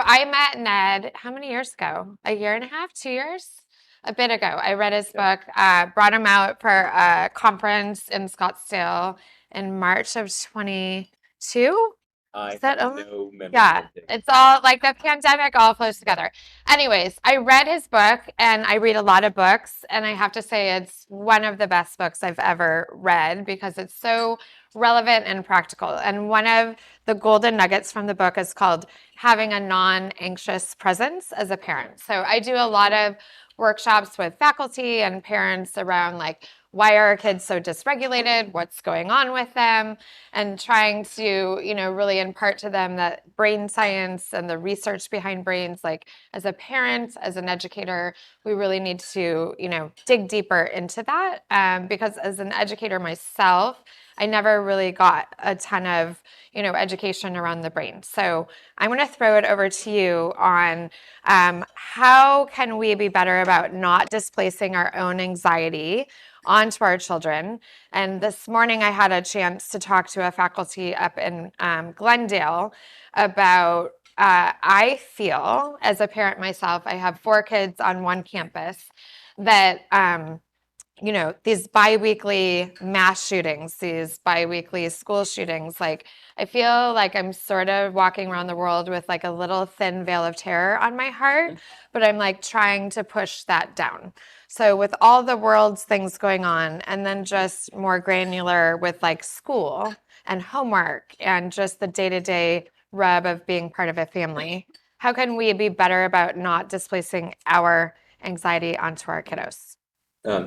I met Ned, how many years ago? A year and a half, 2 years? A bit ago. I read his book, brought him out for a conference in Scottsdale in March of 22. Is I that have over? no memory Yeah, of it. it's all like the pandemic all flows together. Anyways, I read his book and I read a lot of books, and I have to say it's one of the best books I've ever read because it's so relevant and practical. And one of the golden nuggets from the book is called having a non-anxious presence as a parent. So I do a lot of workshops with faculty and parents around like why are our kids so dysregulated, what's going on with them, and trying to really impart to them that brain science and the research behind brains, like as a parent, as an educator, we really need to dig deeper into that, because as an educator myself, I never really got a ton of education around the brain. So I'm going to throw it over to you on how can we be better about not displacing our own anxiety onto our children. And this morning I had a chance to talk to a faculty up in Glendale about I feel as a parent myself, I have 4 kids on one campus, that these biweekly mass shootings, these biweekly school shootings, like I feel like I'm sort of walking around the world with like a little thin veil of terror on my heart, but I'm like trying to push that down. So with all the world's things going on, and then just more granular with like school and homework and just the day-to-day rub of being part of a family, how can we be better about not displacing our anxiety onto our kiddos?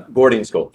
Boarding school.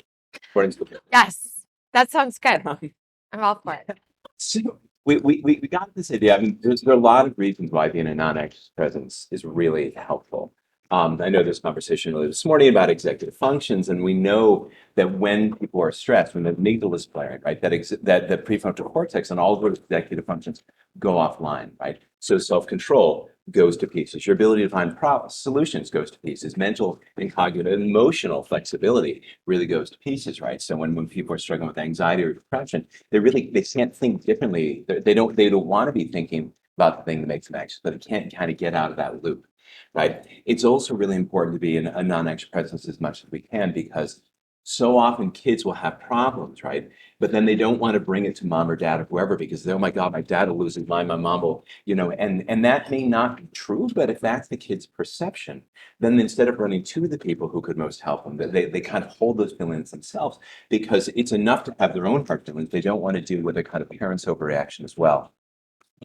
Boarding school. Yes, that sounds good. I'm all for it. So we got this idea. I mean, there are a lot of reasons why being a non-anxious presence is really helpful. I know there's conversation earlier this morning about executive functions, and we know that when people are stressed, when the amygdala is firing, right, that the prefrontal cortex and all of those executive functions go offline, right? So self-control goes to pieces. Your ability to find solutions goes to pieces. Mental and cognitive and emotional flexibility really goes to pieces, right? So when people are struggling with anxiety or depression, they can't think differently. They don't want to be thinking about the thing that makes them anxious, but they can't kind of get out of that loop, right? It's also really important to be in a non-anxious presence as much as we can, because so often kids will have problems, right? But then they don't want to bring it to mom or dad or whoever, because oh my God, my dad will lose his mind, my mom will, and that may not be true, but if that's the kid's perception, then instead of running to the people who could most help them, they kind of hold those feelings themselves, because it's enough to have their own hard feelings. They don't want to deal with a kind of parent's overreaction as well.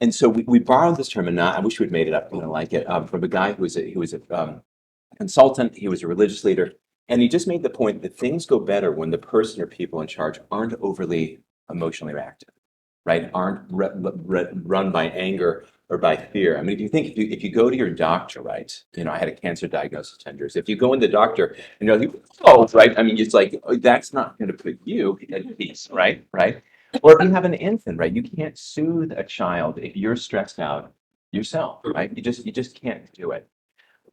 And so we borrowed this term, and I wish we'd made it up, like it, from a guy who was a consultant. He was a religious leader, and he just made the point that things go better when the person or people in charge aren't overly emotionally reactive, right? Aren't run by anger or by fear. I mean, if you go to your doctor, right? I had a cancer diagnosis 10 years. If you go in the doctor and you're like, oh, right. I mean, it's like, oh, that's not going to put you at peace, right? Right. Or if you have an infant, right? You can't soothe a child if you're stressed out yourself, right? You just can't do it.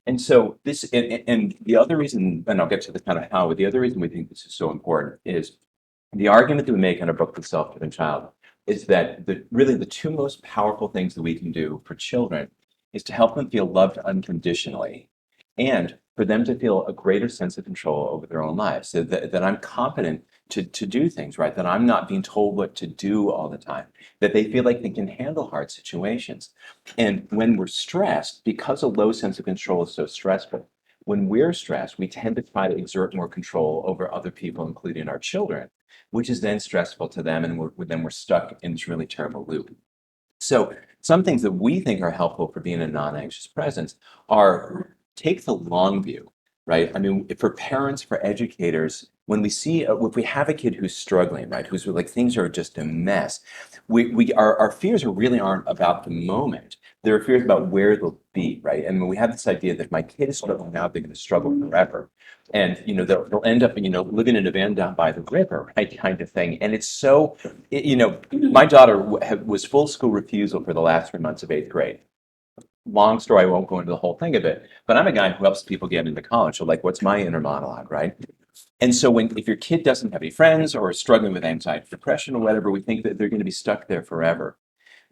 And so and the other reason, and I'll get to the kind of how, but the other reason we think this is so important is the argument that we make in our book, The Self-Driven Child, is that really the two most powerful things that we can do for children is to help them feel loved unconditionally, and for them to feel a greater sense of control over their own lives. So that I'm competent to do things, right? That I'm not being told what to do all the time, that they feel like they can handle hard situations. And when we're stressed, because a low sense of control is so stressful, when we're stressed, we tend to try to exert more control over other people, including our children, which is then stressful to them, and then we're stuck in this really terrible loop. So some things that we think are helpful for being a non-anxious presence are take the long view, right? I mean, for parents, for educators, when we see, if we have a kid who's struggling, right, who's like things are just a mess, our fears really aren't about the moment. They're fears about where they'll be, right? And when we have this idea that my kid is struggling now, they're going to struggle forever, and they'll end up living in a van down by the river, right, kind of thing. And it's so, my daughter was full school refusal for the last 3 months of eighth grade. Long story, I won't go into the whole thing of it, but I'm a guy who helps people get into college. So like, what's my inner monologue, right? And so if your kid doesn't have any friends or is struggling with anxiety, depression, or whatever, we think that they're going to be stuck there forever.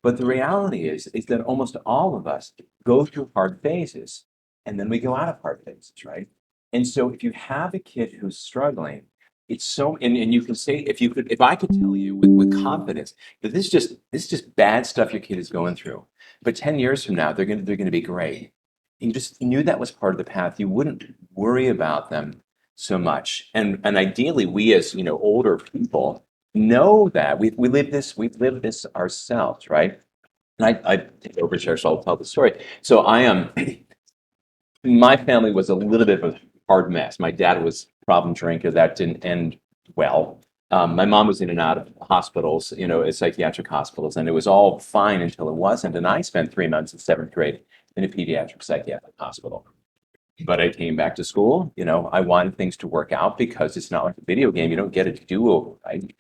But the reality is that almost all of us go through hard phases and then we go out of hard phases, right? And so if you have a kid who's struggling, it's so, and you can say, if I could tell you with confidence that this is just bad stuff your kid is going through, but 10 years from now, they're going to be great. You just knew that was part of the path. You wouldn't worry about them so much. And ideally, we as, older people know that we've lived this ourselves, right? And I take over chair, so I'll tell the story. So I am my family was a little bit of a hard mess. My dad was a problem drinker. That didn't end well. My mom was in and out of hospitals, psychiatric hospitals, and it was all fine until it wasn't. And I spent 3 months in seventh grade in a pediatric psychiatric hospital. But I came back to school. I wanted things to work out because it's not like a video game. You don't get a do-over, right?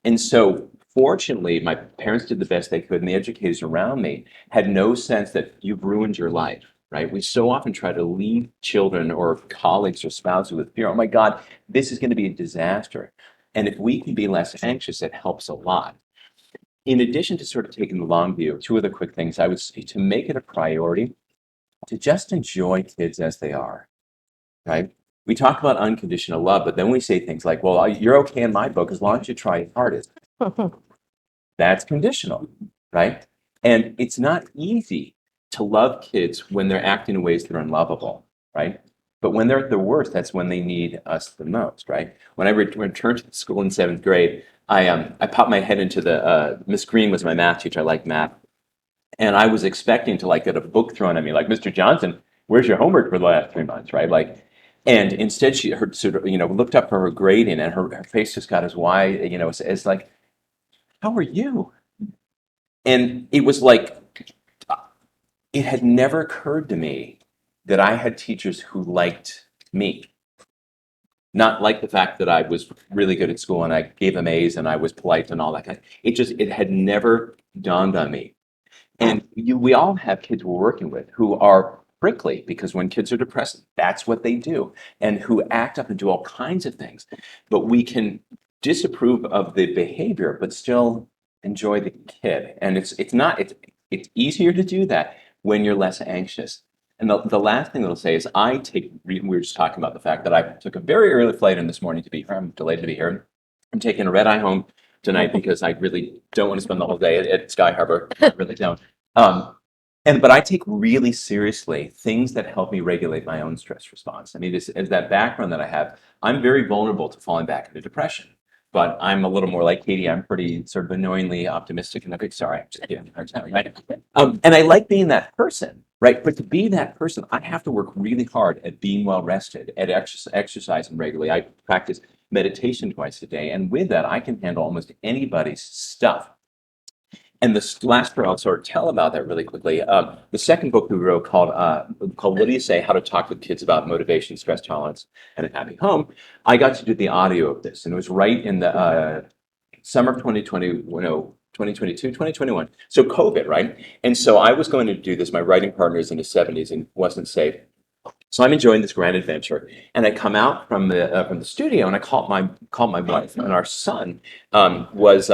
And so, fortunately, my parents did the best they could, and the educators around me had no sense that you've ruined your life, right? We so often try to lead children or colleagues or spouses with fear. Oh my God, this is going to be a disaster. And if we can be less anxious, it helps a lot. In addition to sort of taking the long view, two other quick things I would say to make it a priority to just enjoy kids as they are, right? We talk about unconditional love, but then we say things like, well, you're okay in my book as long as you try your hardest. That's conditional, right? And it's not easy to love kids when they're acting in ways that are unlovable, right? But when they're at their worst, that's when they need us the most, right? When I returned to school in seventh grade, I popped my head into the Miss Green was my math teacher. I like math, and I was expecting to like get a book thrown at me, like Mr. Johnson, where's your homework for the last 3 months, right? Like, and instead she her sort of looked up for her grading, and her face just got as wide, it's like, how are you? And it was like it had never occurred to me that I had teachers who liked me, not like the fact that I was really good at school and I gave them A's and I was polite and all that kind. It had never dawned on me. And we all have kids we're working with who are prickly because when kids are depressed, that's what they do, and who act up and do all kinds of things. But we can disapprove of the behavior, but still enjoy the kid. And it's easier to do that when you're less anxious. And the last thing that I'll say is we were just talking about the fact that I took a very early flight in this morning to be here. I'm delighted to be here. I'm taking a red eye home tonight because I really don't want to spend the whole day at Sky Harbor. I really don't. Um, but I take really seriously things that help me regulate my own stress response. I mean, as that background that I have, I'm very vulnerable to falling back into depression. But I'm a little more like Katey. I'm pretty sort of annoyingly optimistic and okay. Sorry, I'm just giving a hard time, right? And I like being that person, right? But to be that person, I have to work really hard at being well rested, at exercising regularly. I practice meditation twice a day, and with that, I can handle almost anybody's stuff. And this last part, I'll sort of tell about that really quickly. The second book we wrote called "What Do You Say? How to Talk with Kids About Motivation, Stress Tolerance, and a Happy Home." I got to do the audio of this, and it was right in the summer of 2020, no, 2022, 2021. So COVID, right? And so I was going to do this. My writing partner is in his 70s and wasn't safe. So I'm enjoying this grand adventure, and I come out from the studio, and I called my wife, and our son was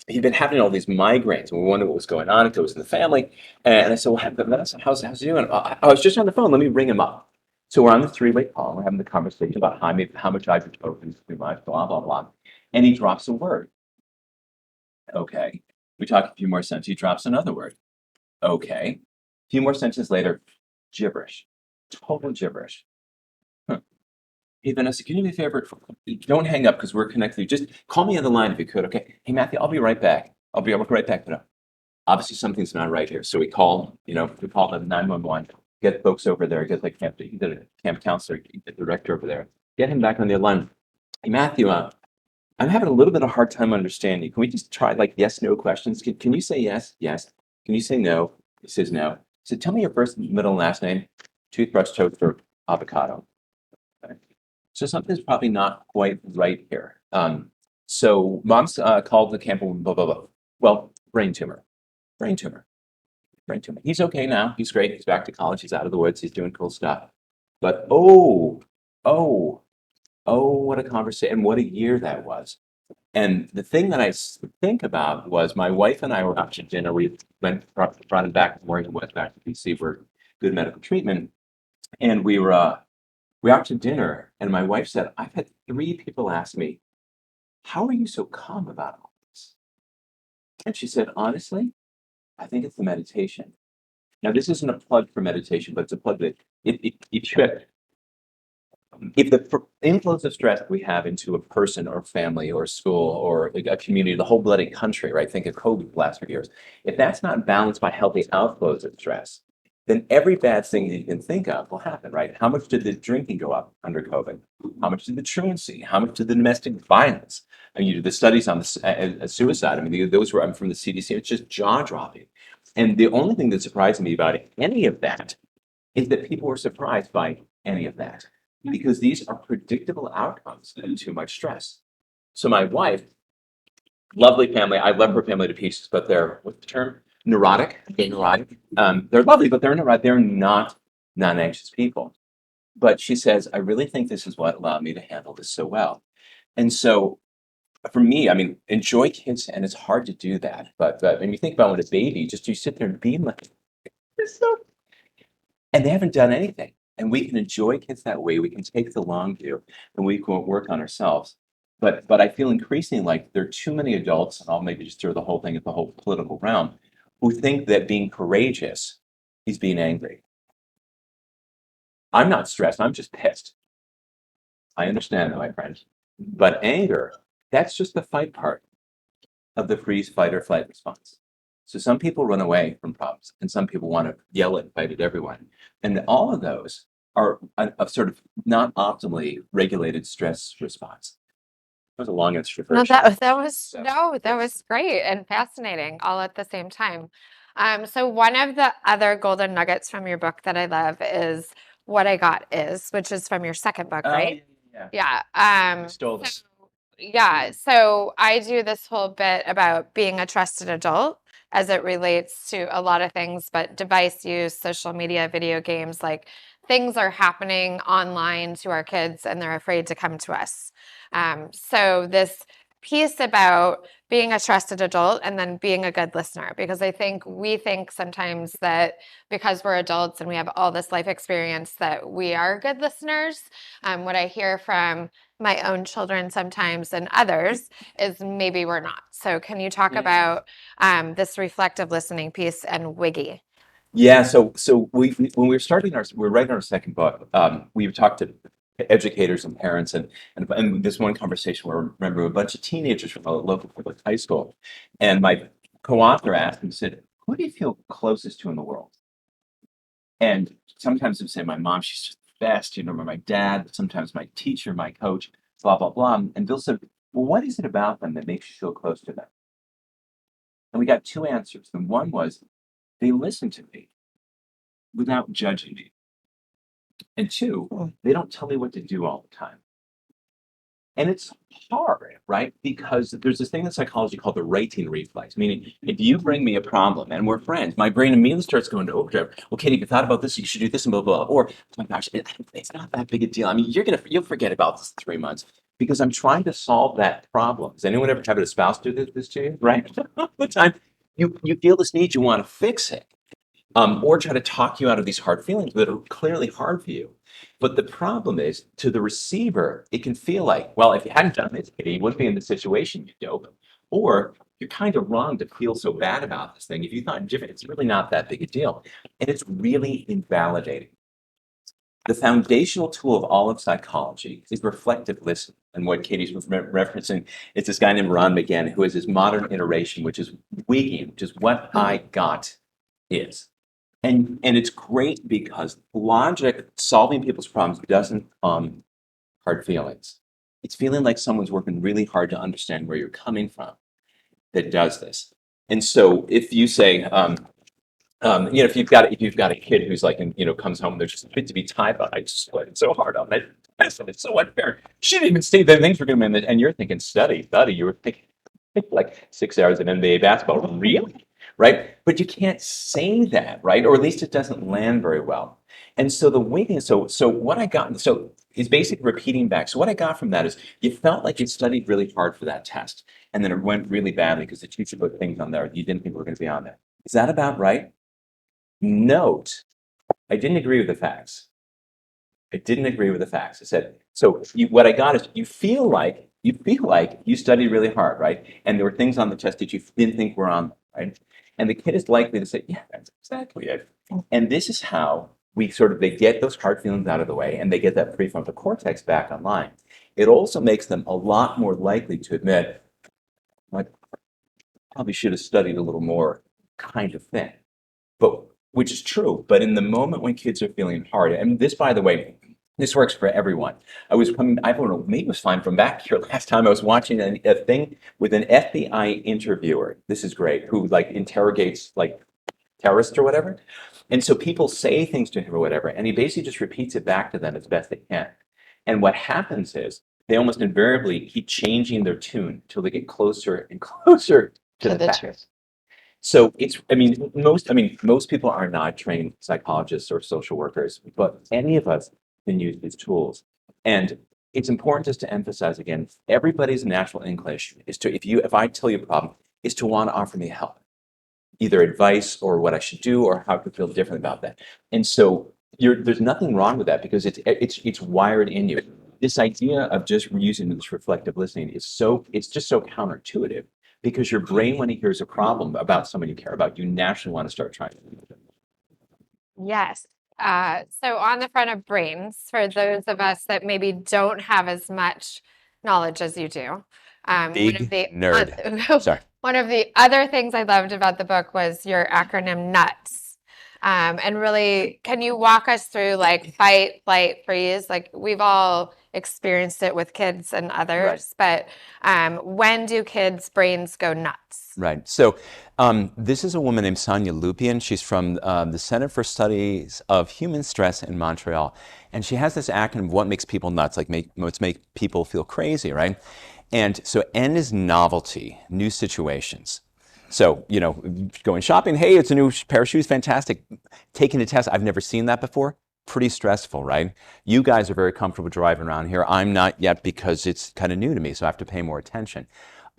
he'd been having all these migraines, and we wondered what was going on, if it was in the family. And I said, "Well, Vanessa, how's he doing?" I was just on the phone. Let me ring him up. So we're on the three-way call. We're having the conversation about how much I've spoken too much, blah blah blah. And he drops a word. Okay. We talk a few more sentences. He drops another word. Okay. A few more sentences later, gibberish, total gibberish. Huh. Hey, Vanessa, can you do me a favor? Don't hang up because we're connected. Just call me on the line if you could, okay? Hey, Matthew, I'll be right back. I'll be right back. But obviously something's not right here. So we call the 911, get folks over there, get the camp counselor, get the director over there, get him back on the line. Hey, Matthew, I'm having a little bit of a hard time understanding. Can we just try like yes, no questions? Can you say yes? Yes. Can you say no? He says no. So tell me your first, middle, and last name. Toothbrush, toaster, avocado. Okay. So something's probably not quite right here. So mom's called the camp, blah, blah, blah. Well, brain tumor, brain tumor, brain tumor. He's okay now. He's great. He's back to college. He's out of the woods. He's doing cool stuff. But oh, what a conversation and what a year that was. And the thing that think about was my wife and I were out to dinner. We went front and back from where he was back to PC for good medical treatment. And we were out to dinner, and my wife said, I've had 3 people ask me, how are you so calm about all this? And she said, honestly, I think it's the meditation. Now, this isn't a plug for meditation, but it's a plug that if the influence of stress we have into a person or family or school or a community, the whole bloody country, right? Think of COVID the last few years. If that's not balanced by healthy outflows of stress, then every bad thing that you can think of will happen, right? How much did the drinking go up under COVID? How much did the truancy? How much did the domestic violence? I mean, you do the studies on the suicide. I mean, those were I'm from the CDC. It's just jaw dropping. And the only thing that surprised me about any of that is that people were surprised by any of that because these are predictable outcomes of too much stress. So my wife, lovely family, I love her family to pieces, but they're what's the term? Neurotic. Okay, neurotic. They're lovely, but they're neurotic. They're not non-anxious people. But she says, I really think this is what allowed me to handle this so well. And so for me, I mean, enjoy kids, and it's hard to do that. But when you think about when a baby, just you sit there and be like, it's so and they haven't done anything. And we can enjoy kids that way. We can take the long view and we can work on ourselves. But I feel increasingly like there are too many adults, and I'll maybe just throw the whole thing at the whole political realm, who think that being courageous is being angry. I'm not stressed, I'm just pissed. I understand that, my friends. But anger, that's just the fight part of the freeze, fight, or flight response. So some people run away from problems, and some people want to yell and fight at everyone. And all of those are a sort of not optimally regulated stress response. That was a long No, extroversion. that was So no, that was great and fascinating all at the same time. So one of the other golden nuggets from your book that I love is What I Got Is, which is from your second book, oh right? yeah, yeah. Yeah. You stole So this. yeah, so I do this whole bit about being a trusted adult as it relates to a lot of things, but device use, social media, video games, like things are happening online to our kids and they're afraid to come to us. So this piece about being a trusted adult and then being a good listener, because I think we think sometimes that because we're adults and we have all this life experience that we are good listeners. What I hear from my own children sometimes and others is maybe we're not. So can you talk Mm. about this reflective listening piece and Wiggy? Yeah, so when we were starting we were writing our second book, we talked to educators and parents, and this one conversation where I remember a bunch of teenagers from a local public high school, and my co-author asked and said, "Who do you feel closest to in the world?" And sometimes they say, "My mom, she's just the best," or my dad, but sometimes my teacher, my coach, blah blah blah. And Bill said, "Well, what is it about them that makes you feel close to them?" And we got two answers. And one was they listen to me without judging me. And two, they don't tell me what to do all the time. And it's hard, right? Because there's this thing in psychology called the rating reflex, meaning if you bring me a problem and we're friends, my brain immediately starts going to overdrive. Well, Katie, if you thought about this, you should do this and blah, blah, blah. Or, oh my gosh, it's not that big a deal. I mean, you'll forget about this in 3 months because I'm trying to solve that problem. Does anyone ever have a spouse do this to you, right? All the time, you feel this need, you want to fix it or try to talk you out of these hard feelings that are clearly hard for you. But the problem is, to the receiver, it can feel like, well, if you hadn't done this, Kitty, you wouldn't be in the situation, you dope. Or you're kind of wrong to feel so bad about this thing. If you thought different, it's really not that big a deal. And it's really invalidating. The foundational tool of all of psychology is reflective listening. And what Katie's referencing is this guy named Ron McGann, who has his modern iteration, which is Wiggy, which is what I got is. And it's great because logic, solving people's problems doesn't hard feelings. It's feeling like someone's working really hard to understand where you're coming from that does this. And so if you say, if you've got a kid who's like, comes home, they're just fit to be tied, but I just sweated so hard on that lesson. It's so unfair. She didn't even see the things were going to, and you're thinking, study. You were thinking like 6 hours of NBA basketball. Really? Right? But you can't say that, right? Or at least it doesn't land very well. And so the waiting, so what I got, so he's basically repeating back. So what I got from that is you felt like you studied really hard for that test, and then it went really badly because the teacher put things on there you didn't think were going to be on there. Is that about right? Note, I didn't agree with the facts. I didn't agree with the facts. I said, so what I got is you feel like you studied really hard, right? And there were things on the test that you didn't think were on, right? And the kid is likely to say, yeah, that's exactly it. And this is how they get those hard feelings out of the way and they get that prefrontal cortex back online. It also makes them a lot more likely to admit, like, probably should have studied a little more kind of thing. But which is true. But in the moment when kids are feeling hard, and this, by the way, this works for everyone. I don't know, maybe it was fine from back here last time I was watching a thing with an FBI interviewer. This is great, who like interrogates like terrorists or whatever. And so people say things to him or whatever, and he basically just repeats it back to them as best they can. And what happens is they almost invariably keep changing their tune until they get closer and closer to To the the fact. truth. So most people are not trained psychologists or social workers, but any of us can use these tools. And it's important just to emphasize again, everybody's natural inclination is to, if I tell you a problem, is to want to offer me help, either advice or what I should do or how to feel different about that. And so there's nothing wrong with that because it's wired in you. This idea of just using this reflective listening it's just so counterintuitive because your brain, when it hears a problem about someone you care about, you naturally want to start trying to. Yes. So on the front of brains, for those of us that maybe don't have as much knowledge as you do, Big nerd. Sorry. one of the other things I loved about the book was your acronym NUTS. And really, can you walk us through like fight, flight, freeze? Like we've all experienced it with kids and others, but when do kids' brains go nuts? Right. So this is a woman named Sonia Lupian. She's from the Center for Studies of Human Stress in Montreal. And she has this acronym, what makes people nuts, like what's make people feel crazy, right? And so N is novelty, new situations. So, going shopping, hey, it's a new pair of shoes, fantastic. Taking a test, I've never seen that before. Pretty stressful, right? You guys are very comfortable driving around here. I'm not yet because it's kind of new to me, so I have to pay more attention.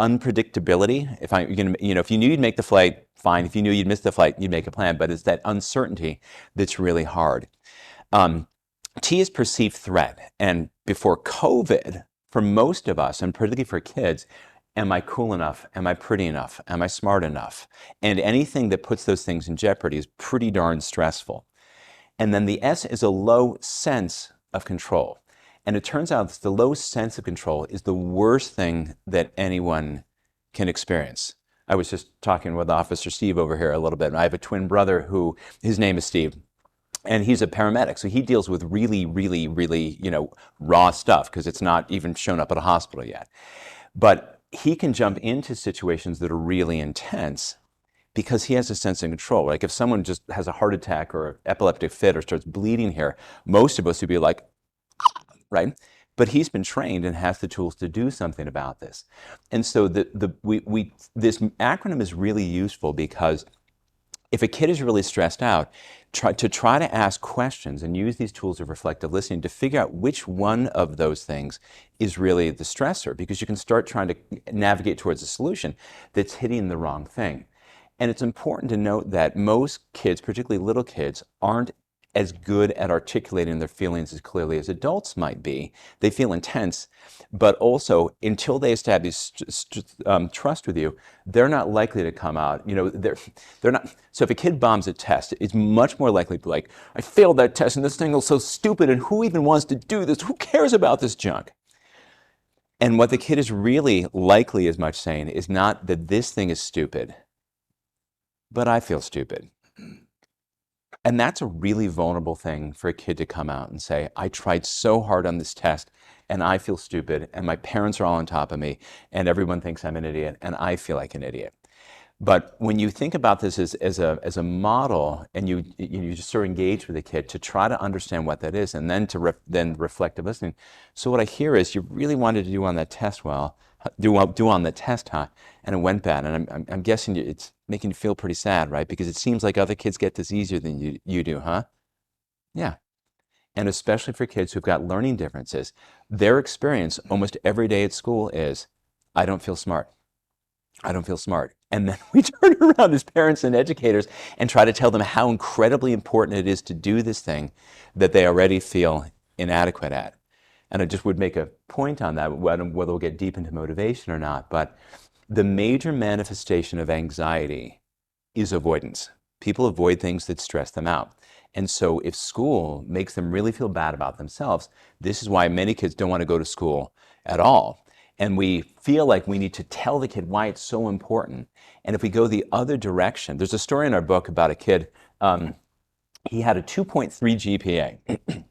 Unpredictability. If you knew you'd make the flight, fine. If you knew you'd miss the flight, you'd make a plan. But it's that uncertainty that's really hard. T is perceived threat. And before COVID, for most of us, and particularly for kids, am I cool enough? Am I pretty enough? Am I smart enough? And anything that puts those things in jeopardy is pretty darn stressful. And then the S is a low sense of control. And it turns out that the low sense of control is the worst thing that anyone can experience. I was just talking with Officer Steve over here a little bit. I have a twin brother who, his name is Steve, and he's a paramedic. So he deals with really, really, really, raw stuff because it's not even shown up at a hospital yet. But he can jump into situations that are really intense because he has a sense of control. Like if someone just has a heart attack or an epileptic fit or starts bleeding here, most of us would be like, right? But he's been trained and has the tools to do something about this. And so this acronym is really useful because if a kid is really stressed out, try to ask questions and use these tools of reflective listening to figure out which one of those things is really the stressor, because you can start trying to navigate towards a solution that's hitting the wrong thing. And it's important to note that most kids, particularly little kids, aren't as good at articulating their feelings as clearly as adults might be. They feel intense, but also until they establish trust with you, they're not likely to come out. They're not. So if a kid bombs a test, it's much more likely to be like, I failed that test and this thing was so stupid and who even wants to do this? Who cares about this junk? And what the kid is really likely as much saying is not that this thing is stupid, but I feel stupid. And that's a really vulnerable thing for a kid to come out and say, I tried so hard on this test and I feel stupid and my parents are all on top of me and everyone thinks I'm an idiot and I feel like an idiot. But when you think about this as a model and you just sort of engage with a kid to try to understand what that is and then then reflective listening. So what I hear is you really wanted to do on that test do on the test, huh? And it went bad. And I'm guessing it's making you feel pretty sad, right? Because it seems like other kids get this easier than you do, huh? Yeah. and especially for kids who've got learning differences, their experience almost every day at school is, I don't feel smart. I don't feel smart. And then we turn around as parents and educators and try to tell them how incredibly important it is to do this thing that they already feel inadequate at. And I just would make a point on that, whether we'll get deep into motivation or not, but the major manifestation of anxiety is avoidance. People avoid things that stress them out. And so if school makes them really feel bad about themselves, this is why many kids don't want to go to school at all. And we feel like we need to tell the kid why it's so important. And if we go the other direction, there's a story in our book about a kid. He had a 2.3 GPA,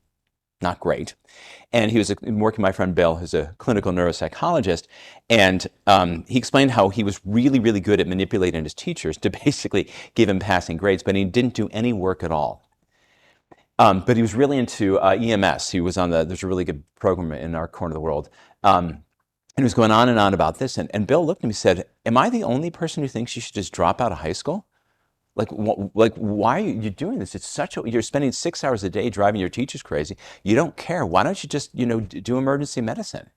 not great. And he was working with my friend Bill, who's a clinical neuropsychologist. And he explained how he was really, really good at manipulating his teachers to basically give him passing grades, but he didn't do any work at all. But he was really into EMS. He was on there's a really good program in our corner of the world. And he was going on and on about this. And Bill looked at me and said, am I the only person who thinks you should just drop out of high school? Like, why are you doing this? It's you're spending 6 hours a day driving your teachers crazy. You don't care. Why don't you just, do emergency medicine?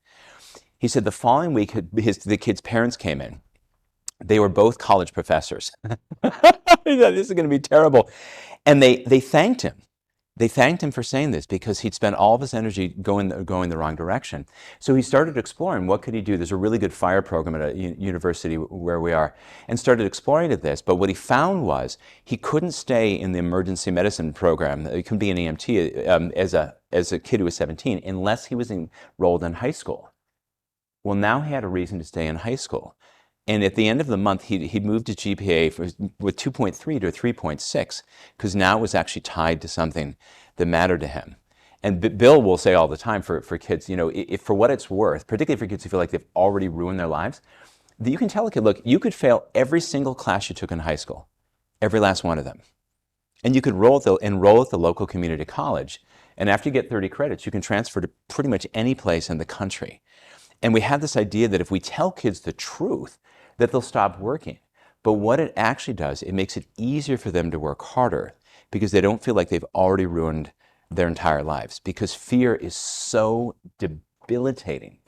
He said the following week, the kid's parents came in. They were both college professors. This is going to be terrible. And they thanked him. They thanked him for saying this because he'd spent all of his energy going the wrong direction. So he started exploring what could he do. There's a really good fire program at a university where we are, and started exploring at this. But what he found was he couldn't stay in the emergency medicine program. He couldn't be an EMT as a kid who was 17 unless he was enrolled in high school. Well, now he had a reason to stay in high school. And at the end of the month, he'd moved his GPA with 2.3 to 3.6 because now it was actually tied to something that mattered to him. And Bill will say all the time for kids, if for what it's worth, particularly for kids who feel like they've already ruined their lives, that you can tell a kid, look, you could fail every single class you took in high school, every last one of them. And you could enroll at the local community college. And after you get 30 credits, you can transfer to pretty much any place in the country. And we have this idea that if we tell kids the truth, that they'll stop working. But what it actually does, it makes it easier for them to work harder because they don't feel like they've already ruined their entire lives, because fear is so debilitating.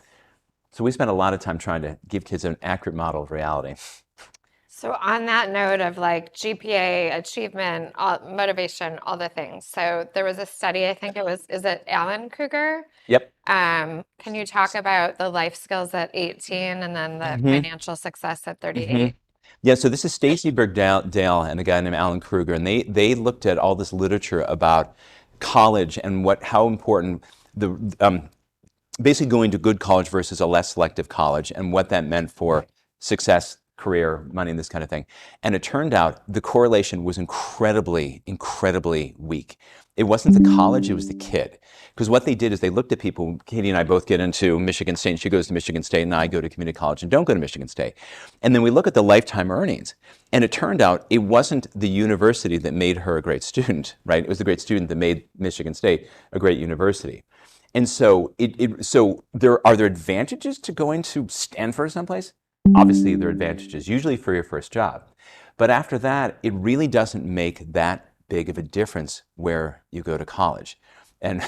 So we spend a lot of time trying to give kids an accurate model of reality. So on that note of like GPA, achievement, motivation, all the things. So there was a study, I think is it Alan Kruger? Yep. Can you talk about the life skills at 18 and then the financial success at 38? Yeah, so this is Stacy Bergdale and a guy named Alan Kruger, and they looked at all this literature about college and how important basically going to good college versus a less selective college and what that meant for success, career, money, and this kind of thing. And it turned out the correlation was incredibly, incredibly weak. It wasn't the college, it was the kid. Because what they did is they looked at people, Katey and I both get into Michigan State, and she goes to Michigan State, and I go to community college and don't go to Michigan State. And then we look at the lifetime earnings. And it turned out it wasn't the university that made her a great student, right? It was the great student that made Michigan State a great university. And so, are there advantages to going to Stanford someplace? Obviously, there are advantages, usually for your first job. But after that, it really doesn't make that big of a difference where you go to college. And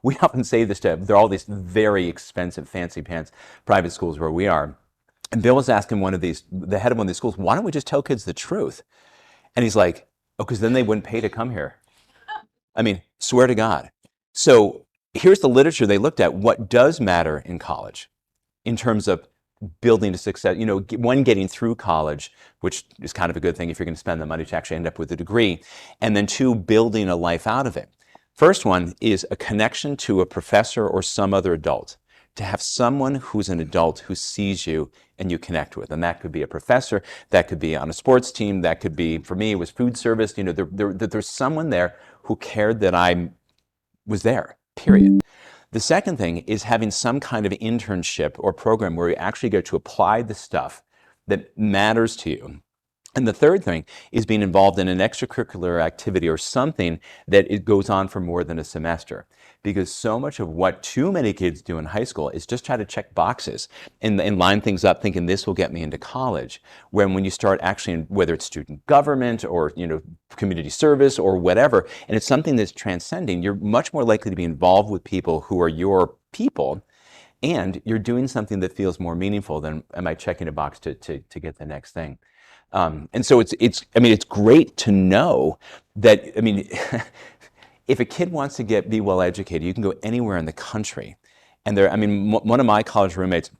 we often say this there are all these very expensive, fancy pants private schools where we are. And Bill was asking the head of one of these schools, why don't we just tell kids the truth? And he's like, oh, because then they wouldn't pay to come here. I mean, swear to God. So here's the literature they looked at. What does matter in college in terms of building to success, one, getting through college, which is kind of a good thing if you're going to spend the money to actually end up with a degree, and then two, building a life out of it. First one is a connection to a professor or some other adult, to have someone who's an adult who sees you and you connect with. And that could be a professor, that could be on a sports team, that could be, for me, it was food service. There's someone there who cared that I was there, period. The second thing is having some kind of internship or program where you actually get to apply the stuff that matters to you And the third thing is being involved in an extracurricular activity or something that it goes on for more than a semester. Because so much of what too many kids do in high school is just try to check boxes and line things up thinking this will get me into college. When you start actually, whether it's student government or community service or whatever, and it's something that's transcending, you're much more likely to be involved with people who are your people, and you're doing something that feels more meaningful than am I checking a box to get the next thing. And so I mean, it's great to know that, I mean, if a kid wants to be well educated, you can go anywhere in the country. And I mean, one of my college roommates,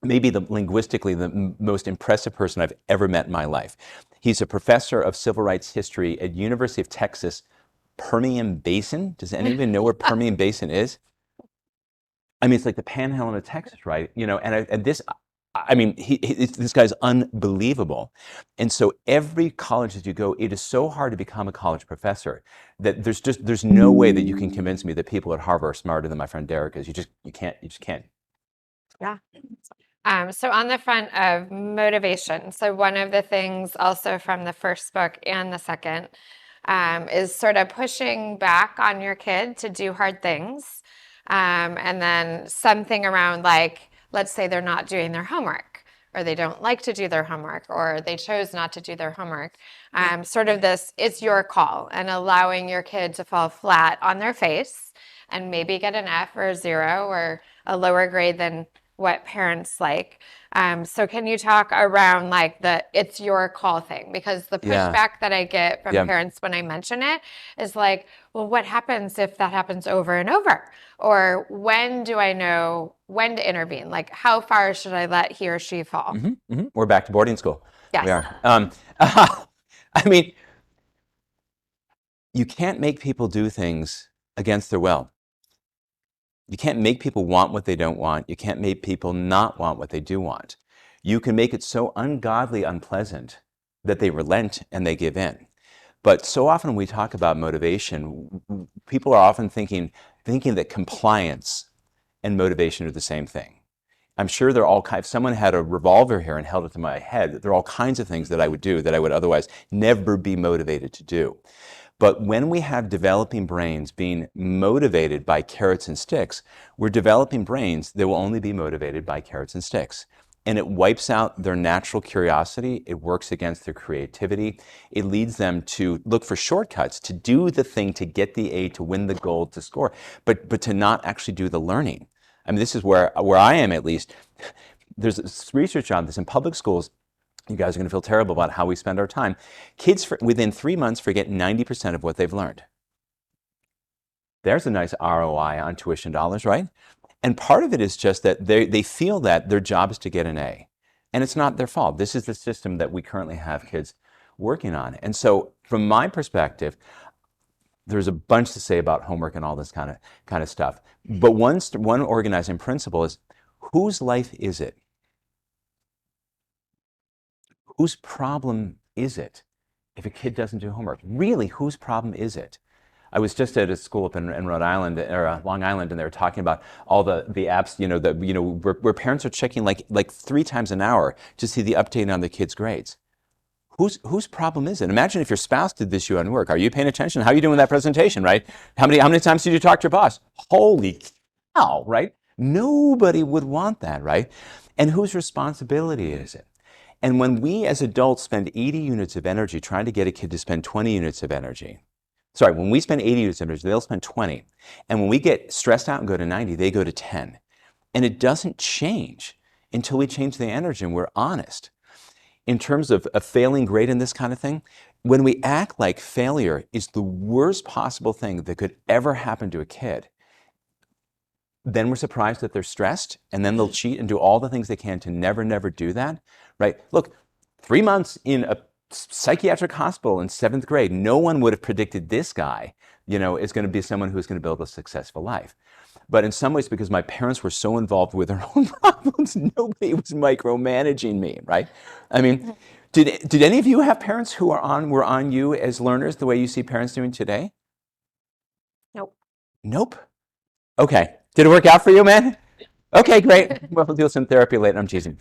maybe linguistically the most impressive person I've ever met in my life. He's a professor of civil rights history at University of Texas, Permian Basin. Does anyone know where Permian Basin is? I mean, it's like the panhandle of Texas, right? And this, I mean, this guy's unbelievable. And so every college that you go, it is so hard to become a college professor that there's no way that you can convince me that people at Harvard are smarter than my friend Derek is. You just can't. Yeah. So on the front of motivation, so one of the things also from the first book and the second is sort of pushing back on your kid to do hard things. And then something around like, let's say they're not doing their homework, or they don't like to do their homework, or they chose not to do their homework. Sort of this, it's your call, and allowing your kid to fall flat on their face and maybe get an F or a 0 or a lower grade than what parents like. So can you talk around like the it's your call thing? Because the Yeah, pushback that I get from yeah. parents when I mention it is like, well, what happens if that happens over and over? Or when do I know when to intervene? Like, how far should I let he or she fall? We're back to boarding school. Yes. We are. I mean, you can't make people do things against their will. You can't make people want what they don't want. You can't make people not want what they do want. You can make it so ungodly unpleasant that they relent and they give in. But so often when we talk about motivation, people are often thinking that compliance and motivation are the same thing. I'm sure there are all kinds. If someone had a revolver here and held it to my head, there are all kinds of things that I would do that I would otherwise never be motivated to do. But when we have developing brains being motivated by carrots and sticks, we're developing brains that will only be motivated by carrots and sticks. And it wipes out their natural curiosity. It works against their creativity. It leads them to look for shortcuts, to do the thing, to get the A, to win the gold, to score, but to not actually do the learning. I mean, this is where I am at least. There's research on this in public schools. You guys are going to feel terrible about how we spend our time. Kids within 3 months forget 90% of what they've learned. There's a nice ROI on tuition dollars, right? And part of it is just that they feel that their job is to get an A. And it's not their fault. This is the system that we currently have kids working on. And so from my perspective, there's a bunch to say about homework and all this kind of stuff. But one organizing principle is, whose life is it? Whose problem is it if a kid doesn't do homework? Really, whose problem is it? I was just at a school up in Rhode Island or Long Island, and they were talking about all the apps, where parents are checking like 3 times an hour to see the update on the kids' grades. Whose problem is it? Imagine if your spouse did this to you on work. Are you paying attention? How are you doing that presentation, right? How many times did you talk to your boss? Holy cow, right? Nobody would want that, right? And whose responsibility is it? And when we as adults spend 80 units of energy trying to get a kid to spend 20 units of energy, when we spend 80 units of energy, they'll spend 20. And when we get stressed out and go to 90, they go to 10. And it doesn't change until we change the energy and we're honest. In terms of a failing grade in this kind of thing, when we act like failure is the worst possible thing that could ever happen to a kid, then we're surprised that they're stressed, and then they'll cheat and do all the things they can to never do that, right? Look, 3 months in a psychiatric hospital in 7th grade, no one would have predicted this guy, is going to be someone who's going to build a successful life. But in some ways, because my parents were so involved with their own problems, nobody was micromanaging me, right? I mean, did any of you have parents who were on you as learners the way you see parents doing today? Nope. Nope. Okay. Did it work out for you, man? Okay, great. We'll do some therapy later. I'm teasing.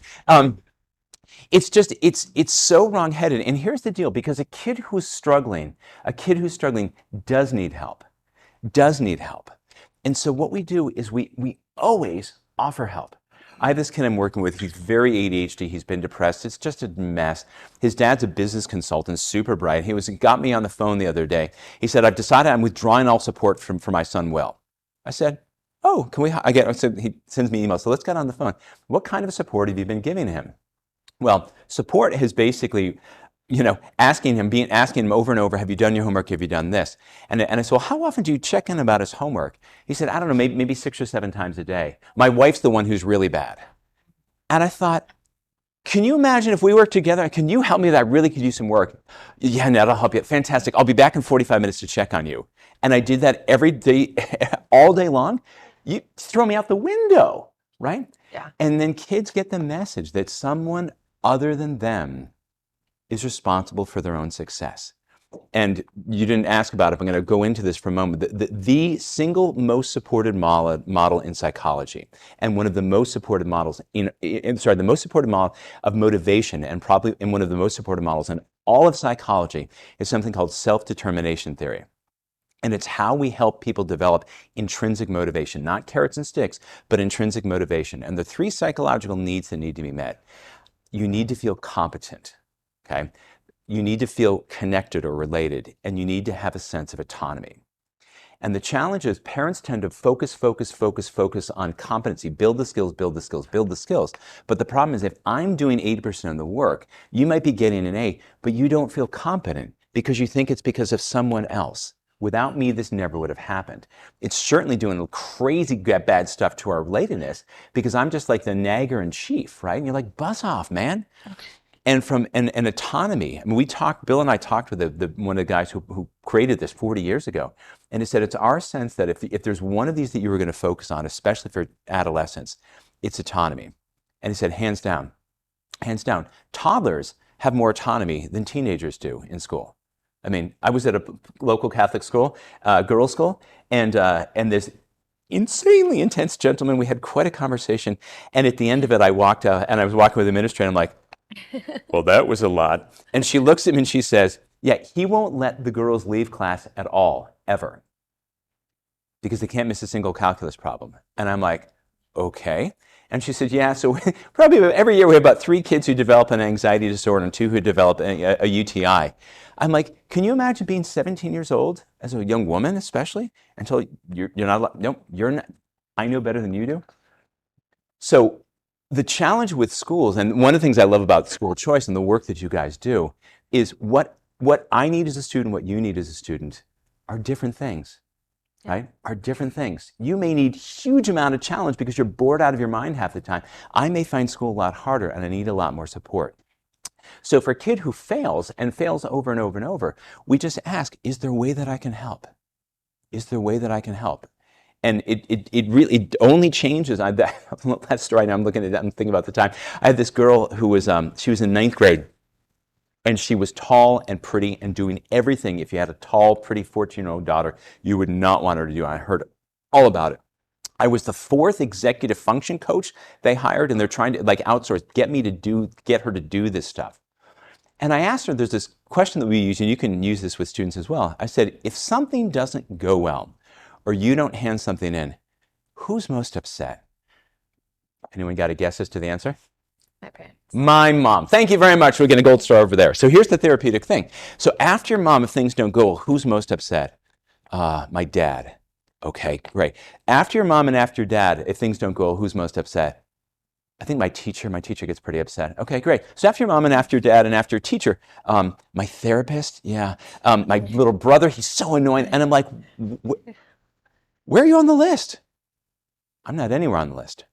It's just it's so wrong-headed. And here's the deal, because a kid who's struggling does need help, does need help. And so what we do is we always offer help. I have this kid I'm working with. He's very ADHD. He's been depressed. It's just a mess. His dad's a business consultant, super bright. He got me on the phone the other day. He said, "I've decided I'm withdrawing all support for my son, Will." I said, "Oh, can we?" So he sends me emails. So let's get on the phone. What kind of support have you been giving him? Well, support has basically, asking him over and over, "Have you done your homework? Have you done this?" And I said, "Well, how often do you check in about his homework?" He said, "I don't know, maybe 6 or 7 times a day. My wife's the one who's really bad." And I thought, can you imagine if we worked together? Can you help me that I really could use some work? Yeah, Ned, I'll help you. Fantastic. I'll be back in 45 minutes to check on you. And I did that every day, all day long. You throw me out the window, right? Yeah. And then kids get the message that someone other than them is responsible for their own success. And you didn't ask about it, but I'm going to go into this for a moment. The single most supported model in psychology, and one of the most supported models the most supported model of motivation, and probably one of the most supported models in all of psychology, is something called self-determination theory. And it's how we help people develop intrinsic motivation, not carrots and sticks, but intrinsic motivation. And the 3 psychological needs that need to be met: you need to feel competent, okay? You need to feel connected or related, and you need to have a sense of autonomy. And the challenge is parents tend to focus on competency, build the skills, build the skills, build the skills. But the problem is, if I'm doing 80% of the work, you might be getting an A, but you don't feel competent because you think it's because of someone else. Without me, this never would have happened. It's certainly doing crazy bad stuff to our relatedness because I'm just like the nagger in chief, right? And you're like, buzz off, man. And from an autonomy, I mean, Bill and I talked with one of the guys who created this 40 years ago, and he said, it's our sense that if there's one of these that you were going to focus on, especially for adolescents, it's autonomy. And he said, hands down, toddlers have more autonomy than teenagers do in school. I mean, I was at a local Catholic school, girls' school, and this insanely intense gentleman, we had quite a conversation, and at the end of it, I walked out, and I was walking with the administrator, and I'm like, well, that was a lot. And she looks at me and she says, yeah, he won't let the girls leave class at all, ever, because they can't miss a single calculus problem. And I'm like, okay. And she said, yeah, so probably every year we have about 3 kids who develop an anxiety disorder and 2 who develop a UTI. I'm like, can you imagine being 17 years old as a young woman, especially, until you're not, no, you're not, I know better than you do. So the challenge with schools, and one of the things I love about school choice and the work that you guys do, is what I need as a student, what you need as a student, are different things, right? Are different things. You may need huge amount of challenge because you're bored out of your mind half the time. I may find school a lot harder, and I need a lot more support. So for a kid who fails, and fails over and over and over, we just ask, is there a way that I can help? Is there a way that I can help? And it only changes. That story, now I'm looking at that and thinking about the time. I had this girl who was, she was in 9th grade, and she was tall and pretty and doing everything. If you had a tall, pretty 14-year-old daughter, you would not want her to do. I heard all about it. I was the 4th executive function coach they hired, and they're trying to outsource, get her to do this stuff. And I asked her, there's this question that we use, and you can use this with students as well. I said, if something doesn't go well, or you don't hand something in, who's most upset? Anyone got a guess as to the answer? My parents. My mom. Thank you very much. We're getting a gold star over there. So here's the therapeutic thing. So after your mom, if things don't go well, who's most upset? My dad. Okay, great. After your mom and after your dad, if things don't go well, who's most upset? I think my teacher gets pretty upset. Okay, great. So after your mom and after your dad and after your teacher, my therapist, yeah. My little brother, he's so annoying. And I'm like, where are you on the list? I'm not anywhere on the list.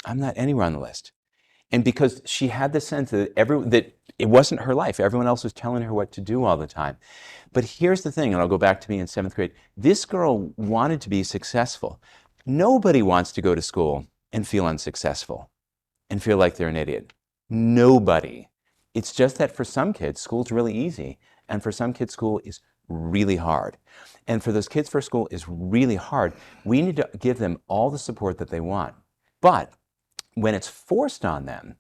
I'm not anywhere on the list. And because she had the sense that that it wasn't her life. Everyone else was telling her what to do all the time. But here's the thing, and I'll go back to me in 7th grade. This girl wanted to be successful. Nobody wants to go to school and feel unsuccessful and feel like they're an idiot. Nobody. It's just that for some kids, school's really easy. And for some kids, school is really hard. And for those kids for school is really hard, we need to give them all the support that they want. But when it's forced on them,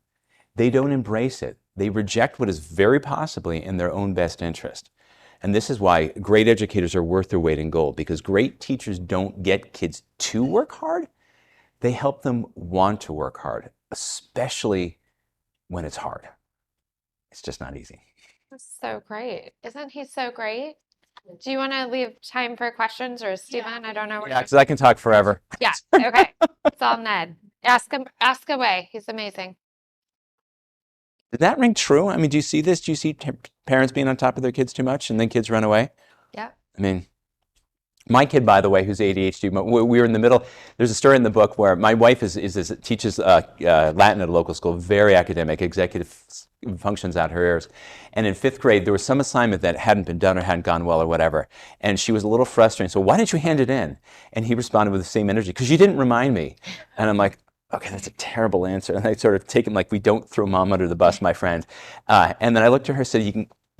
They don't embrace it. They reject what is very possibly in their own best interest. And this is why great educators are worth their weight in gold, because great teachers don't get kids to work hard. They help them want to work hard, especially when it's hard. It's just not easy. That's so great. Isn't he so great? Do you want to leave time for questions or Stephen? I don't know. Yeah, because I can talk forever. Yeah. Okay. It's all Ned. Ask him. Ask away. He's amazing. Did that ring true? I mean, do you see this? Do you see parents being on top of their kids too much and then kids run away? Yeah. I mean, my kid, by the way, who's ADHD, we were in the middle. There's a story in the book where my wife teaches Latin at a local school, very academic, executive functions out her ears. And in 5th grade, there was some assignment that hadn't been done or hadn't gone well or whatever. And she was a little frustrated. So why didn't you hand it in? And he responded with the same energy, because you didn't remind me. And I'm like, okay, that's a terrible answer. And I sort of take him like, we don't throw mom under the bus, my friend. And then I looked at her and said, you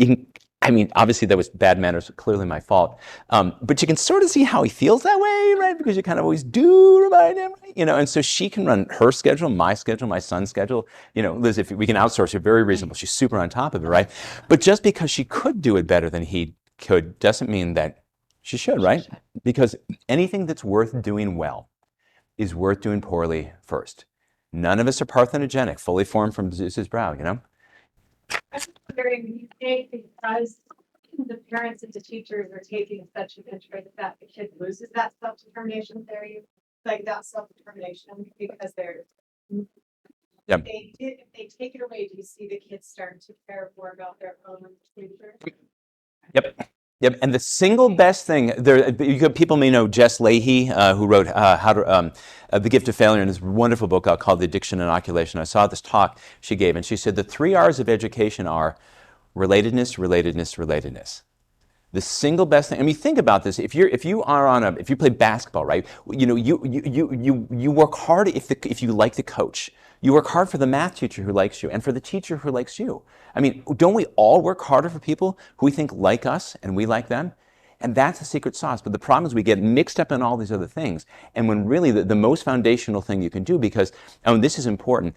can, I mean, obviously that was bad manners, clearly my fault. But you can sort of see how he feels that way, right? Because you kind of always do remind him, right? And so she can run her schedule, my son's schedule. Liz, if we can outsource her, very reasonable. She's super on top of it, right? But just because she could do it better than he could doesn't mean that she should, right? Because anything that's worth doing well is worth doing poorly first. None of us are parthenogenic, fully formed from Zeus's brow, I'm wondering, you say because the parents and the teachers are taking such an interest that the kid loses that self-determination theory, like that self-determination, because they're Yep. if they take it away, do you see the kids start to care more about their own future? Yep. And the single best thing, people may know Jess Leahy, who wrote The Gift of Failure in this wonderful book called The Addiction Inoculation. I saw this talk she gave, and she said the 3 R's of education are relatedness, relatedness, relatedness. The single best thing. I mean, think about this. If you play basketball, right? You work hard if you like the coach. You work hard for the math teacher who likes you and for the teacher who likes you. I mean, don't we all work harder for people who we think like us and we like them? And that's the secret sauce. But the problem is we get mixed up in all these other things. And when really the most foundational thing you can do, because, and this is important,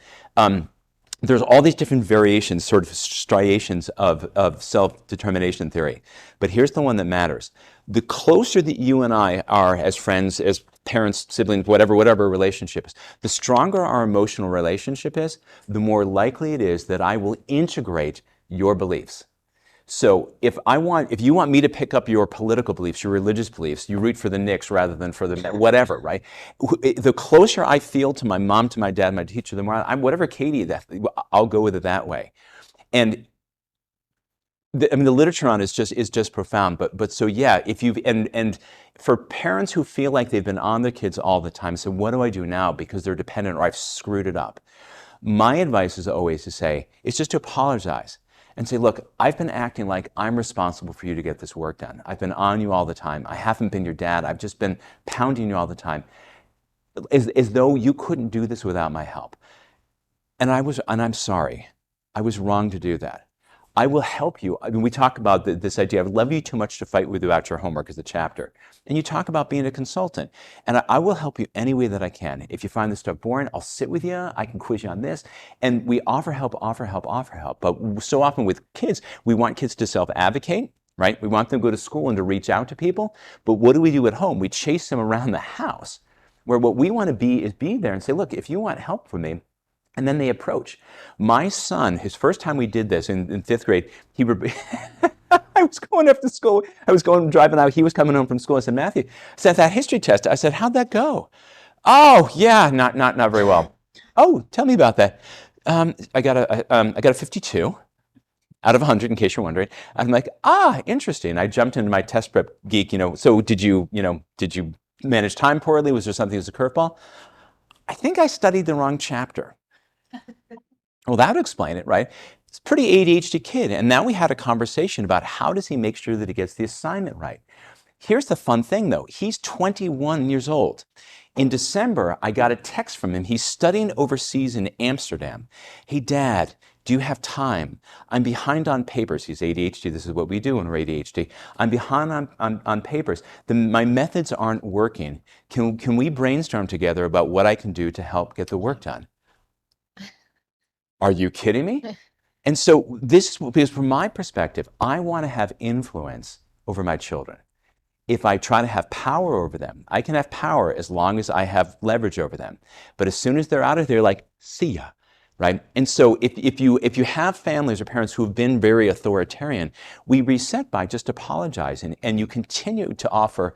there's all these different variations, sort of striations of self-determination theory. But here's the one that matters. The closer that you and I are as friends, as parents, siblings, whatever relationship is, the stronger our emotional relationship is, the more likely it is that I will integrate your beliefs. So if you want me to pick up your political beliefs, your religious beliefs, you root for the Knicks rather than for the whatever, right? The closer I feel to my mom, to my dad, my teacher, the more whatever Katey, I'll go with it that way. And the literature on it is just profound. But so yeah, and for parents who feel like they've been on their kids all the time, so what do I do now because they're dependent or I've screwed it up? My advice is always to say, it's just to apologize. And say, look, I've been acting like I'm responsible for you to get this work done. I've been on you all the time. I haven't been your dad. I've just been pounding you all the time, as though you couldn't do this without my help. And I'm sorry. I was wrong to do that. I will help you. I mean, we talk about this idea of love you too much to fight with you about your homework as a chapter. And you talk about being a consultant. And I will help you any way that I can. If you find this stuff boring, I'll sit with you. I can quiz you on this. And we offer help. But so often with kids, we want kids to self-advocate, right? We want them to go to school and to reach out to people. But what do we do at home? We chase them around the house, where what we want to be is be there and say, look, if you want help from me, and then they approach. My son, his first time we did this in 5th grade, I was going after school. Driving out. He was coming home from school. I said, Matthew, I said, that history test. I said, how'd that go? Oh, yeah, not very well. Oh, tell me about that. I got a 52 out of 100, in case you're wondering. I'm like, interesting. I jumped into my test prep geek, so did you manage time poorly? Was there something that was a curveball? I think I studied the wrong chapter. Well, that would explain it, right? It's a pretty ADHD kid. And now we had a conversation about how does he make sure that he gets the assignment right. Here's the fun thing, though. He's 21 years old. In December, I got a text from him. He's studying overseas in Amsterdam. Hey, Dad, do you have time? I'm behind on papers. He's ADHD. This is what we do when we're ADHD. I'm behind on papers. My methods aren't working. Can we brainstorm together about what I can do to help get the work done? Are you kidding me? And so this, because from my perspective, I want to have influence over my children. If I try to have power over them, I can have power as long as I have leverage over them. But as soon as they're out of there, like, see ya, right? And so if you have families or parents who have been very authoritarian, we reset by just apologizing, and you continue to offer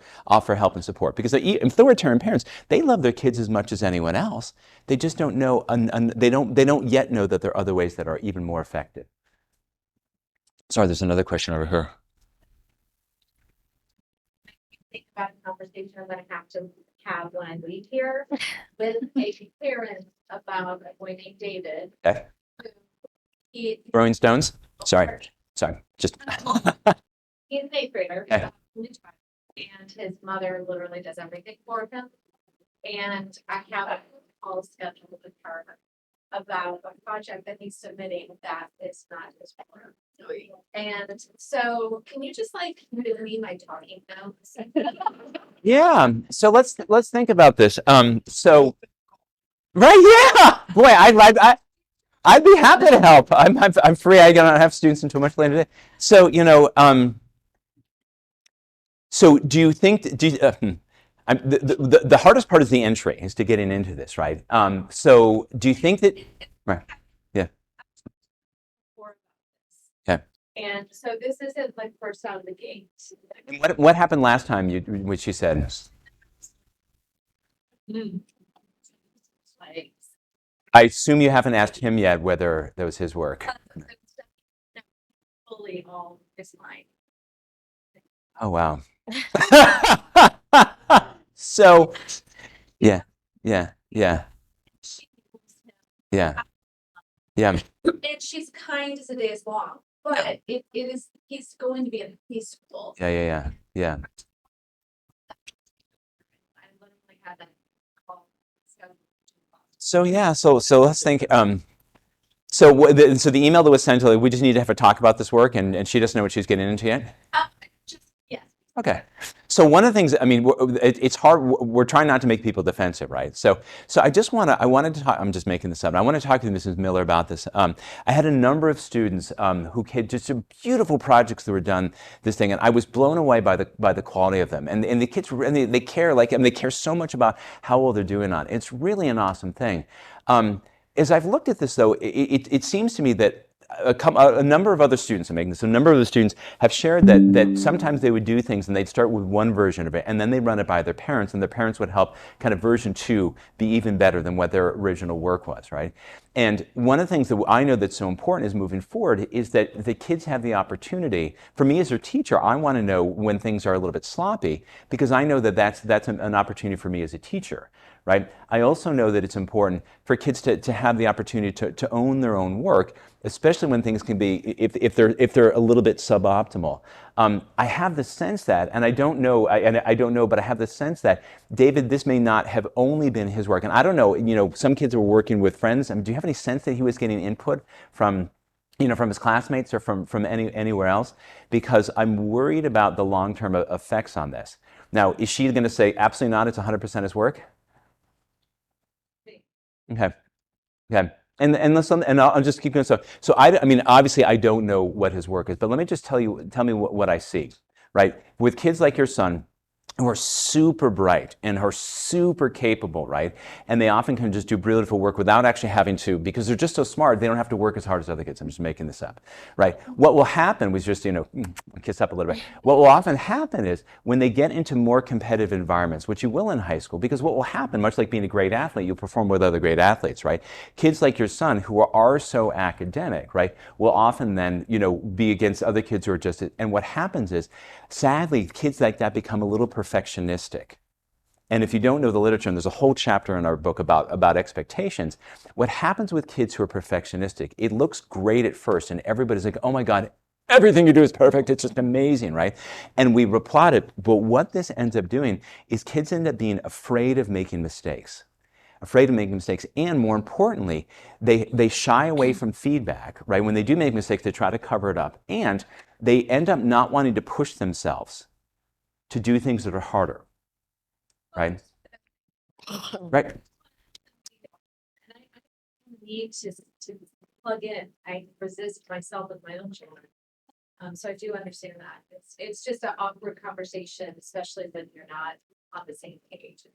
help and support. Because authoritarian parents, they love their kids as much as anyone else. They just don't know, they don't yet know that there are other ways that are even more effective. Sorry, there's another question over here. Think about a conversation I'm going to have when I leave here with a parent about a boy named David. Okay. He, Throwing stones? Sorry, just. He's an eighth grader, Okay. and his mother literally does everything for him. And I have a call scheduled with her about a project that he's submitting that is not his work. And so, can you just like give me my talking notes? Yeah. So let's think about this. So, right? Yeah. Boy, I'd be happy to help. I'm free. I don't have students until much later today. So so do you think the hardest part is the entry, is to getting into this, right? So do you think that? Right. Yeah. Okay. And so this isn't like first out of the gate. And what happened last time which you said? Like, I assume you haven't asked him yet whether that was his work. fully all this line. Oh, wow. So, yeah. Yeah. Yeah. And she's kind as the day is long, but he's going to be in peaceful. Yeah. I literally had that call. So let's think. So the email that was sent to her, we just need to have a talk about this work, and she doesn't know what she's getting into yet. Yes. Okay. So one of the things, I mean, it's hard. We're trying not to make people defensive, right? So I wanted to talk. I'm just making this up. I want to talk to Mrs. Miller about this. I had a number of students who had just beautiful projects that were done this thing, and I was blown away by the quality of them. And the kids, and they care they care so much about how well they're doing on it. It's really an awesome thing. As I've looked at this, though, it seems to me that a number of other students, I'm making this, a number of the students have shared that sometimes they would do things and they'd start with one version of it, and then they'd run it by their parents, and their parents would help kind of version 2 be even better than what their original work was, right? And one of the things that I know that's so important is moving forward is that the kids have the opportunity. For me as their teacher, I want to know when things are a little bit sloppy, because I know that that's an opportunity for me as a teacher. Right? I also know that it's important for kids to have the opportunity to own their own work, especially when things can be, if they're a little bit suboptimal. I have the sense that, and I don't know, but I have the sense that David, this may not have only been his work. And I don't know, some kids were working with friends. I mean, do you have any sense that he was getting input from his classmates or from anywhere else? Because I'm worried about the long-term effects on this. Now, is she going to say, absolutely not, it's 100% his work? Okay. And I'll just keep going. So I mean, obviously I don't know what his work is, but let me just tell me what I see, right? With kids like your son, who are super bright and are super capable, right? And they often can just do beautiful work without actually having to, because they're just so smart, they don't have to work as hard as other kids. I'm just making this up, right? What will happen was just, kiss up a little bit. What will often happen is when they get into more competitive environments, which you will in high school, because what will happen, much like being a great athlete, you'll perform with other great athletes, right? Kids like your son who are so academic, right, will often then, be against other kids who are just, and what happens is, sadly, kids like that become a little perfectionistic. And if you don't know the literature, and there's a whole chapter in our book about expectations, what happens with kids who are perfectionistic, it looks great at first, and everybody's like, oh my God, everything you do is perfect, it's just amazing, right? And we applaud it, but what this ends up doing is kids end up being afraid of making mistakes. And more importantly, they shy away from feedback, right? When they do make mistakes, they try to cover it up, and they end up not wanting to push themselves to do things that are harder, right? Right. And I need to plug in. I resist myself with my own children. So I do understand that. It's just an awkward conversation, especially when you're not on the same page.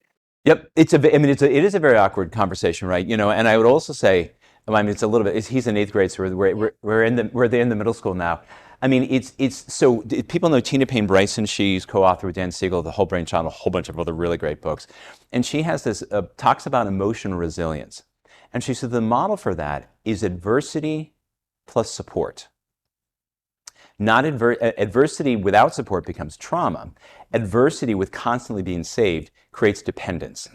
Yep, it is a very awkward conversation, right? You know, and I would also say, I mean, it's a little bit. He's in 8th grade, so we're in the middle school now. I mean, people know Tina Payne Bryson. She's co-author with Dan Siegel, The Whole Brain Child, a whole bunch of other really great books, and she has this talks about emotional resilience, and she said the model for that is adversity plus support. Not adversity without support becomes trauma. Adversity with constantly being saved creates dependence.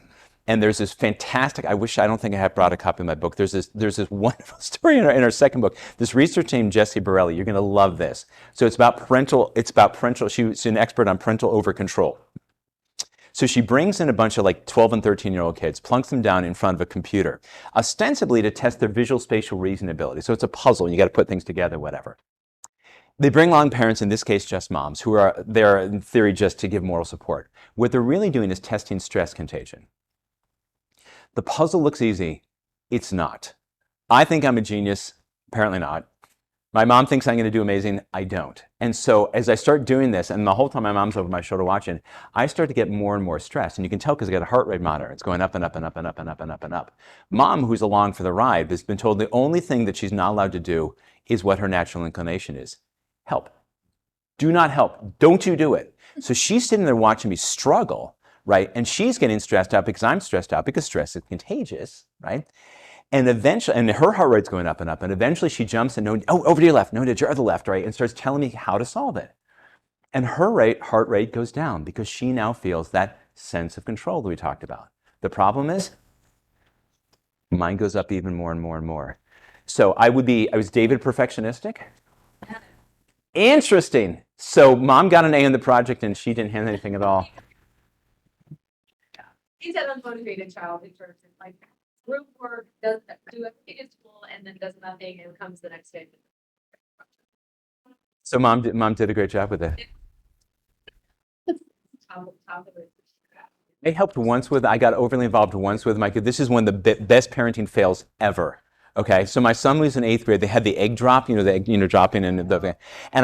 And there's this fantastic, I don't think I have brought a copy of my book. There's this wonderful story in our second book. This researcher named Jessie Borelli, you're gonna love this. So it's about parental, she's an expert on parental over control. So she brings in a bunch of like 12 and 13-year-old kids, plunks them down in front of a computer, ostensibly to test their visual spatial reasoning ability. So it's a puzzle, and you gotta put things together, whatever. They bring along parents, in this case just moms, who are there in theory just to give moral support. What they're really doing is testing stress contagion. The puzzle looks easy. It's not. I think I'm a genius. Apparently not. My mom thinks I'm going to do amazing. I don't. And so as I start doing this, and the whole time my mom's over my shoulder watching, I start to get more and more stressed. And you can tell because I got a heart rate monitor. It's going up and up and up and up and up and up and up. Mom, who's along for the ride, has been told the only thing that she's not allowed to do is what her natural inclination is. Help. Do not help. Don't you do it. So she's sitting there watching me struggle, right? And she's getting stressed out because I'm stressed out because stress is contagious, right? And eventually, and her heart rate's going up and up, and eventually she jumps and, no, oh, over to your left, no, to your other left, right? And starts telling me how to solve it. And her heart rate goes down because she now feels that sense of control that we talked about. The problem is, mine goes up even more and more and more. So I was David perfectionistic. Interesting. So mom got an A in the project and she didn't hand anything at all. He's an unmotivated child in terms of like group work, does do everything in school, and then does nothing and comes the next day. So mom did a great job with it. Top of it. I helped once with, I got overly involved once with my kid. This is one of the best parenting fails ever. Okay, so my son was in 8th grade. They had the egg drop, the egg, dropping in and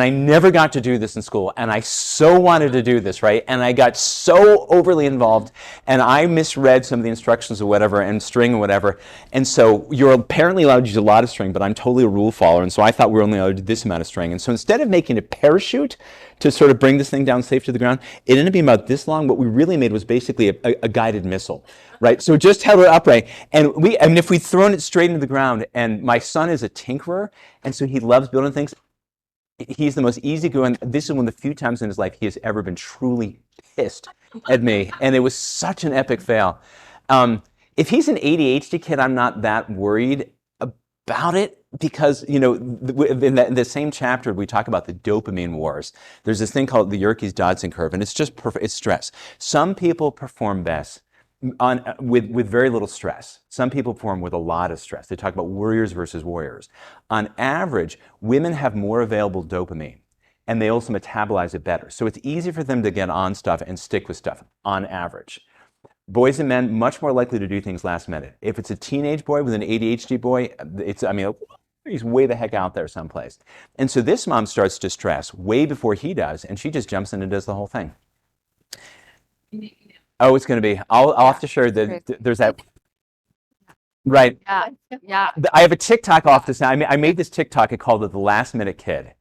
I never got to do this in school. And I so wanted to do this, right? And I got so overly involved, and I misread some of the instructions or whatever, and string or whatever. And so you're apparently allowed to use a lot of string, but I'm totally a rule follower. And so I thought we were only allowed to do this amount of string. And so instead of making a parachute to sort of bring this thing down safe to the ground, it ended up being about this long. What we really made was basically a guided missile, right? So just held it upright. And if we'd thrown it straight into the ground, and my son is a tinkerer, and so he loves building things. He's the most easygoing. This is one of the few times in his life he has ever been truly pissed at me, and it was such an epic fail. If he's an ADHD kid, I'm not that worried about it because, in the same chapter we talk about the dopamine wars. There's this thing called the Yerkes-Dodson curve, and it's just it's stress. Some people perform best with very little stress. Some people perform with a lot of stress. They talk about warriors versus warriors. On average, women have more available dopamine, and they also metabolize it better. So it's easy for them to get on stuff and stick with stuff on average. Boys and men, much more likely to do things last minute. If it's a teenage boy with an ADHD boy, he's way the heck out there someplace. And so this mom starts to stress way before he does, and she just jumps in and does the whole thing. Oh, it's going to be. I'll have to share that. There's that. Right. Yeah. I have a TikTok off this. I made this TikTok. I called it the Last Minute Kid.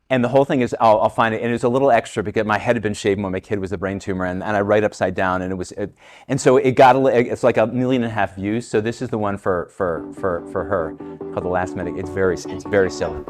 And the whole thing is, I'll find it, and it's a little extra because my head had been shaven when my kid was a brain tumor, and I write upside down, and so it got it's like 1.5 million views. So this is the one for her called the Last Minute. It's very silly.